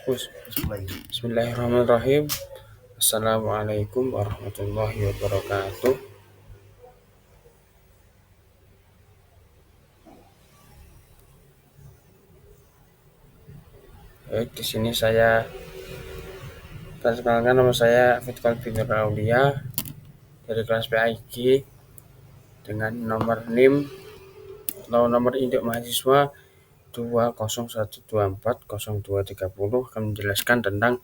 Bismillahirrahmanirrahim. Assalamualaikum warahmatullahi wabarakatuh. Baik, di sini saya perkenalkan, nama saya Fitkal bin Aulia dari kelas PAIG dengan nomor NIM atau nomor induk mahasiswa 201240230 akan menjelaskan tentang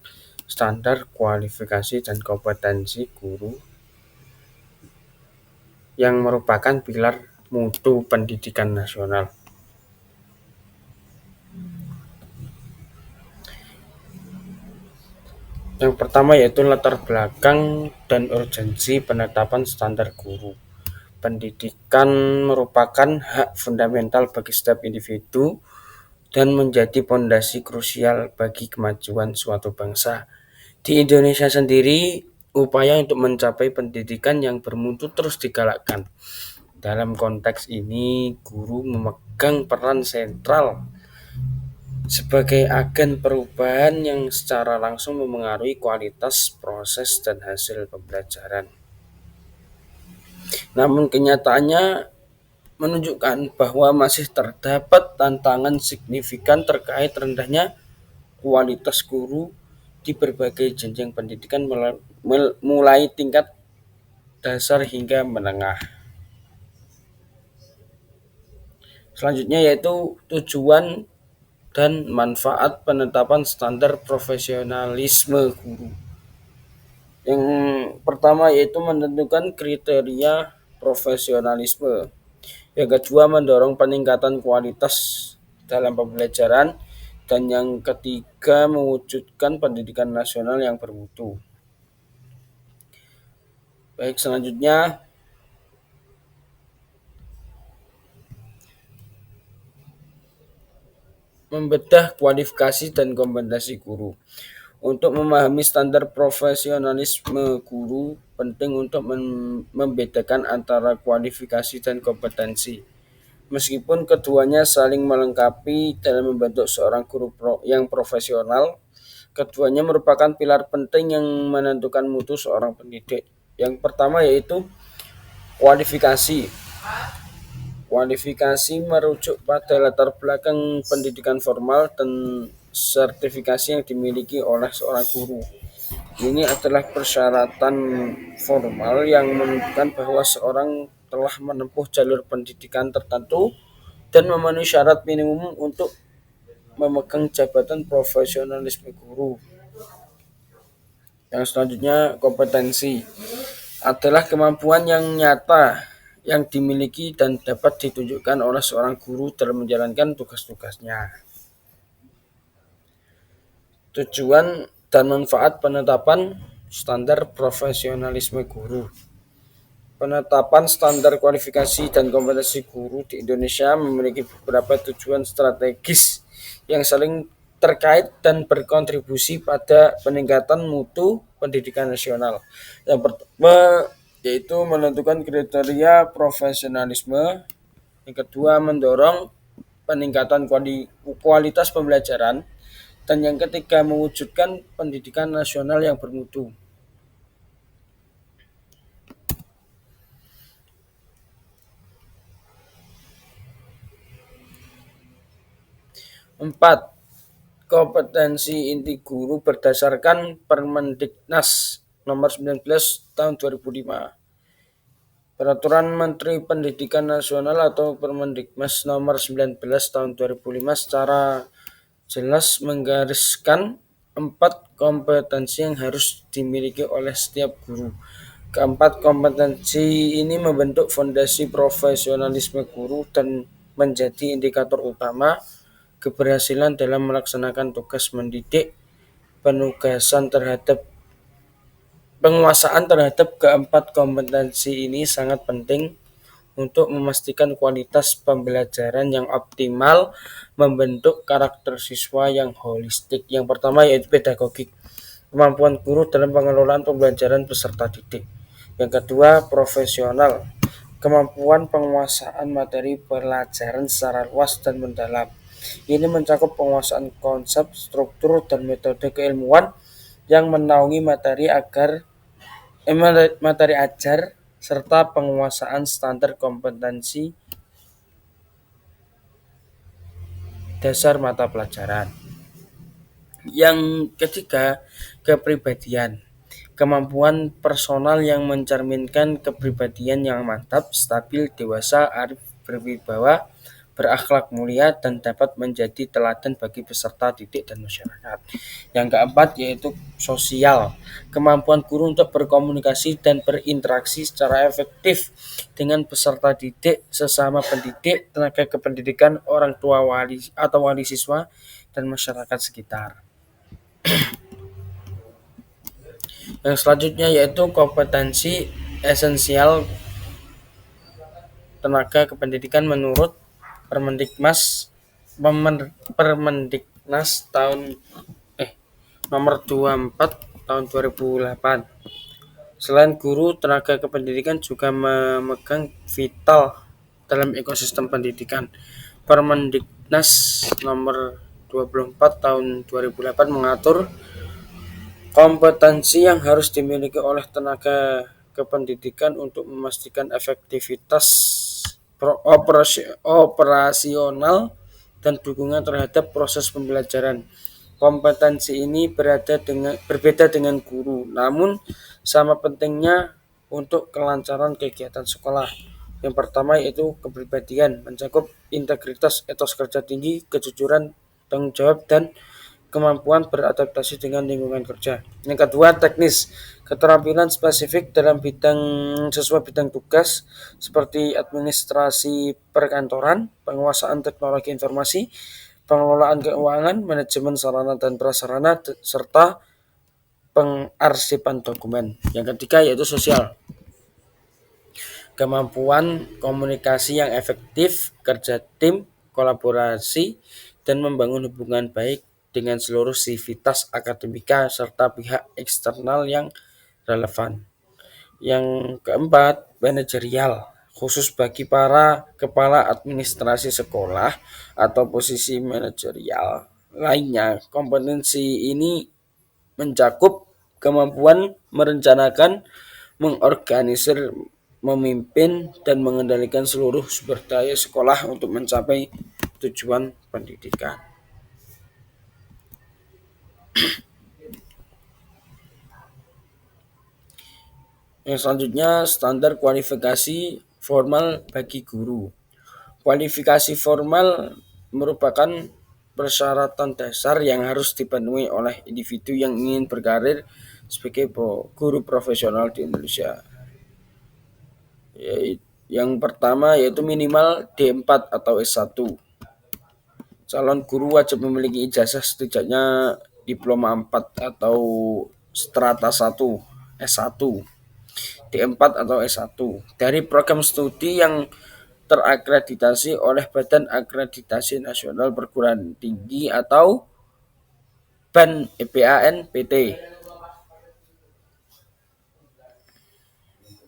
standar kualifikasi dan kompetensi guru yang merupakan pilar mutu pendidikan nasional. Yang pertama yaitu latar belakang dan urgensi penetapan standar guru. Pendidikan merupakan hak fundamental bagi setiap individu dan menjadi fondasi krusial bagi kemajuan suatu bangsa. Di Indonesia sendiri, upaya untuk mencapai pendidikan yang bermutu terus digalakkan. Dalam konteks ini, guru memegang peran sentral sebagai agen perubahan yang secara langsung memengaruhi kualitas, proses, dan hasil pembelajaran. Namun kenyataannya menunjukkan bahwa masih terdapat tantangan signifikan terkait rendahnya kualitas guru di berbagai jenjang pendidikan mulai tingkat dasar hingga menengah. Selanjutnya yaitu tujuan dan manfaat penetapan standar profesionalisme guru. Yang pertama yaitu menentukan kriteria profesionalisme. Yang kedua mendorong peningkatan kualitas dalam pembelajaran. Dan yang ketiga mewujudkan pendidikan nasional yang bermutu. Baik, selanjutnya membedah kualifikasi dan kompetensi guru. Untuk memahami standar profesionalisme guru, penting untuk membedakan antara kualifikasi dan kompetensi. Meskipun keduanya saling melengkapi dalam membentuk seorang guru yang profesional, keduanya merupakan pilar penting yang menentukan mutu seorang pendidik. Yang pertama yaitu kualifikasi. Kualifikasi merujuk pada latar belakang pendidikan formal dan sertifikasi yang dimiliki oleh seorang guru. Ini adalah persyaratan formal yang menunjukkan bahwa seorang telah menempuh jalur pendidikan tertentu dan memenuhi syarat minimum untuk memegang jabatan profesionalisme guru. Yang selanjutnya kompetensi adalah kemampuan yang nyata yang dimiliki dan dapat ditunjukkan oleh seorang guru dalam menjalankan tugas-tugasnya. Tujuan dan manfaat penetapan standar profesionalisme guru. Penetapan standar kualifikasi dan kompetensi guru di Indonesia memiliki beberapa tujuan strategis yang saling terkait dan berkontribusi pada peningkatan mutu pendidikan nasional. Yang pertama yaitu menentukan kriteria profesionalisme. Yang kedua mendorong peningkatan kualitas pembelajaran. Dan yang ketiga mewujudkan pendidikan nasional yang bermutu. 4. Kompetensi inti guru berdasarkan Permendiknas nomor 19 tahun 2005. Peraturan Menteri Pendidikan Nasional atau Permendiknas nomor 19 tahun 2005 secara jelas menggariskan 4 kompetensi yang harus dimiliki oleh setiap guru. Keempat kompetensi ini membentuk fondasi profesionalisme guru dan menjadi indikator utama keberhasilan dalam melaksanakan tugas mendidik. Penguasaan terhadap keempat kompetensi ini sangat penting untuk memastikan kualitas pembelajaran yang optimal, membentuk karakter siswa yang holistik. Yang pertama yaitu pedagogik, kemampuan guru dalam pengelolaan pembelajaran peserta didik. Yang kedua profesional, kemampuan penguasaan materi pelajaran secara luas dan mendalam. Ini mencakup penguasaan konsep, struktur, dan metode keilmuan yang menaungi materi ajar serta penguasaan standar kompetensi dasar mata pelajaran. Yang ketiga, kepribadian. Kemampuan personal yang mencerminkan kepribadian yang mantap, stabil, dewasa, arif, berwibawa, berakhlak mulia, dan dapat menjadi teladan bagi peserta didik dan masyarakat. Yang keempat yaitu sosial. Kemampuan guru untuk berkomunikasi dan berinteraksi secara efektif dengan peserta didik, sesama pendidik, tenaga kependidikan, orang tua wali atau wali siswa, dan masyarakat sekitar. Yang selanjutnya yaitu kompetensi esensial tenaga kependidikan menurut Permendikmas Permendiknas tahun nomor 24 tahun 2008. Selain guru, tenaga kependidikan juga memegang vital dalam ekosistem pendidikan. Permendiknas nomor 24 tahun 2008 mengatur kompetensi yang harus dimiliki oleh tenaga kependidikan untuk memastikan efektivitas operasional dan dukungan terhadap proses pembelajaran. Kompetensi ini berbeda dengan guru, namun sama pentingnya untuk kelancaran kegiatan sekolah. Yang pertama yaitu kepribadian, mencakup integritas, etos kerja tinggi, kejujuran, tanggung jawab, dan kemampuan beradaptasi dengan lingkungan kerja. Yang kedua, teknis, keterampilan spesifik dalam sesuai bidang tugas seperti administrasi perkantoran, penguasaan teknologi informasi, pengelolaan keuangan, manajemen sarana dan prasarana, serta pengarsipan dokumen. Yang ketiga yaitu sosial, kemampuan komunikasi yang efektif, kerja tim, kolaborasi, dan membangun hubungan baik dengan seluruh sivitas akademika serta pihak eksternal yang relevan. Yang keempat, manajerial, khusus bagi para kepala administrasi sekolah atau posisi manajerial lainnya. Kompetensi ini mencakup kemampuan merencanakan, mengorganisir, memimpin, dan mengendalikan seluruh sumber daya sekolah untuk mencapai tujuan pendidikan. Yang selanjutnya, standar kualifikasi formal bagi guru. Kualifikasi formal merupakan persyaratan dasar yang harus dipenuhi oleh individu yang ingin berkarir sebagai guru profesional di Indonesia. Yang pertama yaitu minimal D4 atau S1. Calon guru wajib memiliki ijazah setidaknya diploma 4 atau strata 1, S1, D4 atau S1 dari program studi yang terakreditasi oleh Badan Akreditasi Nasional Perguruan Tinggi atau BANPT.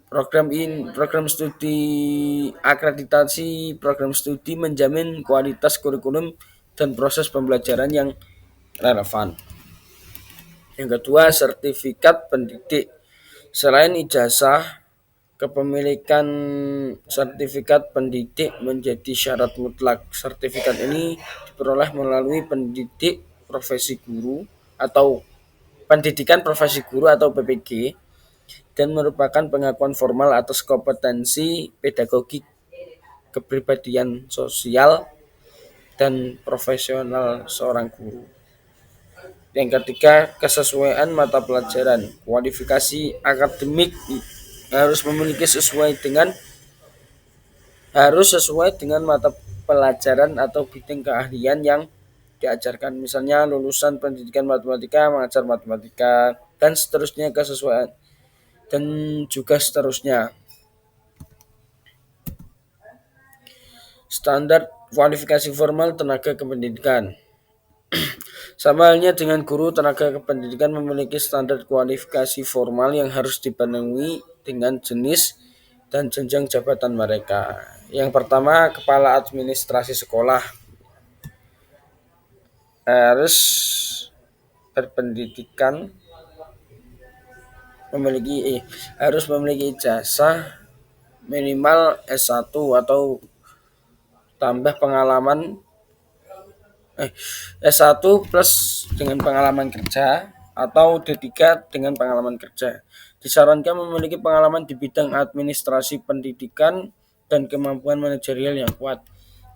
Program studi akreditasi program studi menjamin kualitas kurikulum dan proses pembelajaran yang relevan. Yang kedua, sertifikat pendidik. Selain ijazah, kepemilikan sertifikat pendidik menjadi syarat mutlak. Sertifikat ini diperoleh melalui pendidikan profesi guru atau PPG, dan merupakan pengakuan formal atas kompetensi pedagogik, kepribadian sosial, dan profesional seorang guru. Yang ketiga, kesesuaian mata pelajaran. Kualifikasi akademik harus sesuai dengan mata pelajaran atau bidang keahlian yang diajarkan. Misalnya lulusan pendidikan matematika mengajar matematika, dan seterusnya, kesesuaian dan juga seterusnya. Standar kualifikasi formal tenaga kependidikan. Sama halnya dengan guru, tenaga kependidikan memiliki standar kualifikasi formal yang harus dipenuhi dengan jenis dan jenjang jabatan mereka. Yang pertama, kepala administrasi sekolah. harus berpendidikan, harus memiliki ijazah minimal S1 atau tambah pengalaman S1 plus dengan pengalaman kerja atau D3 dengan pengalaman kerja. Disarankan memiliki pengalaman di bidang administrasi pendidikan dan kemampuan manajerial yang kuat.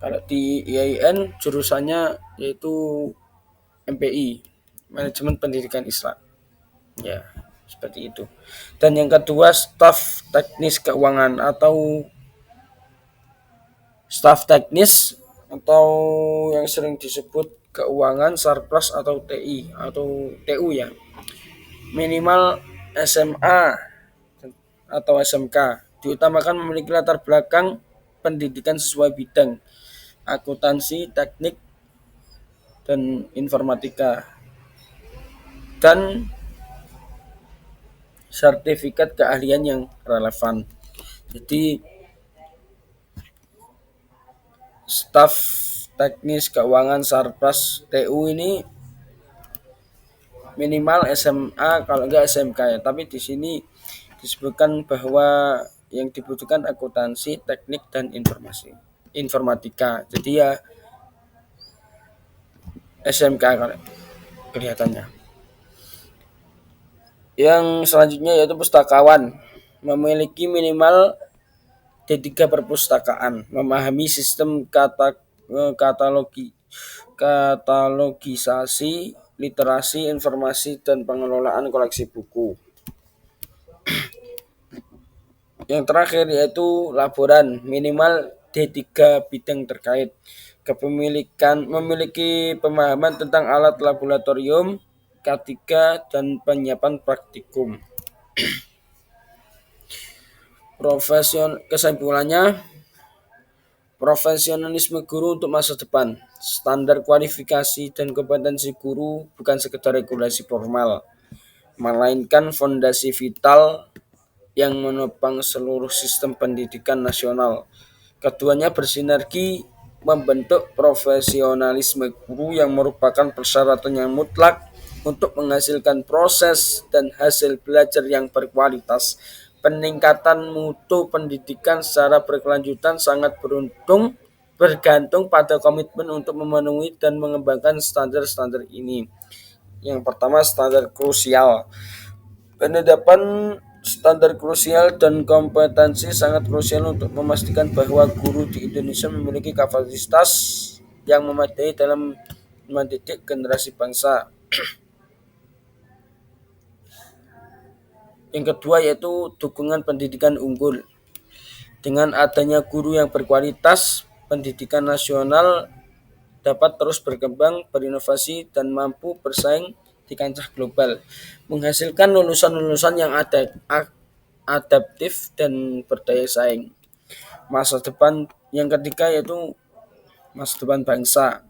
Kalau di IAIN jurusannya yaitu MPI, Manajemen Pendidikan Islam. Ya, seperti itu. Dan yang kedua, staf teknis keuangan atau staf teknis atau yang sering disebut keuangan surplus atau TI atau TU ya. Minimal SMA atau SMK. Diutamakan memiliki latar belakang pendidikan sesuai bidang akuntansi, teknik, dan informatika, dan sertifikat keahlian yang relevan. Jadi staf teknis keuangan Sarpras TU ini minimal SMA kalau enggak SMK ya. Tapi di sini disebutkan bahwa yang dibutuhkan akuntansi, teknik, dan informatika. Jadi ya SMK kalau kelihatannya. Yang selanjutnya yaitu pustakawan, memiliki minimal D3 perpustakaan, memahami sistem katalogisasi, literasi, informasi, dan pengelolaan koleksi buku. Yang terakhir yaitu laboran, minimal D3 bidang terkait. Kepemilikan memiliki pemahaman tentang alat laboratorium, K3, dan penyiapan praktikum. Kesimpulannya, profesionalisme guru untuk masa depan. Standar kualifikasi dan kompetensi guru bukan sekedar regulasi formal, melainkan fondasi vital yang menopang seluruh sistem pendidikan nasional. Keduanya bersinergi membentuk profesionalisme guru yang merupakan persyaratan yang mutlak untuk menghasilkan proses dan hasil belajar yang berkualitas. Peningkatan mutu pendidikan secara berkelanjutan sangat bergantung pada komitmen untuk memenuhi dan mengembangkan standar-standar ini. Yang pertama, standar krusial. Penetapan standar krusial dan kompetensi sangat krusial untuk memastikan bahwa guru di Indonesia memiliki kapasitas yang memadai dalam mendidik generasi bangsa. Yang kedua yaitu dukungan pendidikan unggul. Dengan adanya guru yang berkualitas, pendidikan nasional dapat terus berkembang, berinovasi, dan mampu bersaing di kancah global, menghasilkan lulusan-lulusan yang adaptif dan berdaya saing. Masa depan yang ketiga yaitu masa depan bangsa.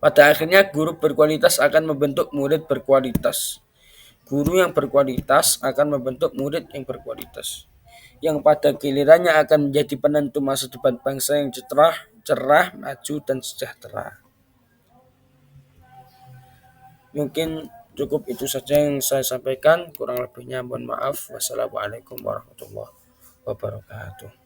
Pada akhirnya guru berkualitas akan membentuk murid berkualitas. Guru yang berkualitas akan membentuk murid yang berkualitas, yang pada gilirannya akan menjadi penentu masa depan bangsa yang cerah, maju, dan sejahtera. Mungkin cukup itu saja yang saya sampaikan. Kurang lebihnya mohon maaf. Wassalamualaikum warahmatullahi wabarakatuh.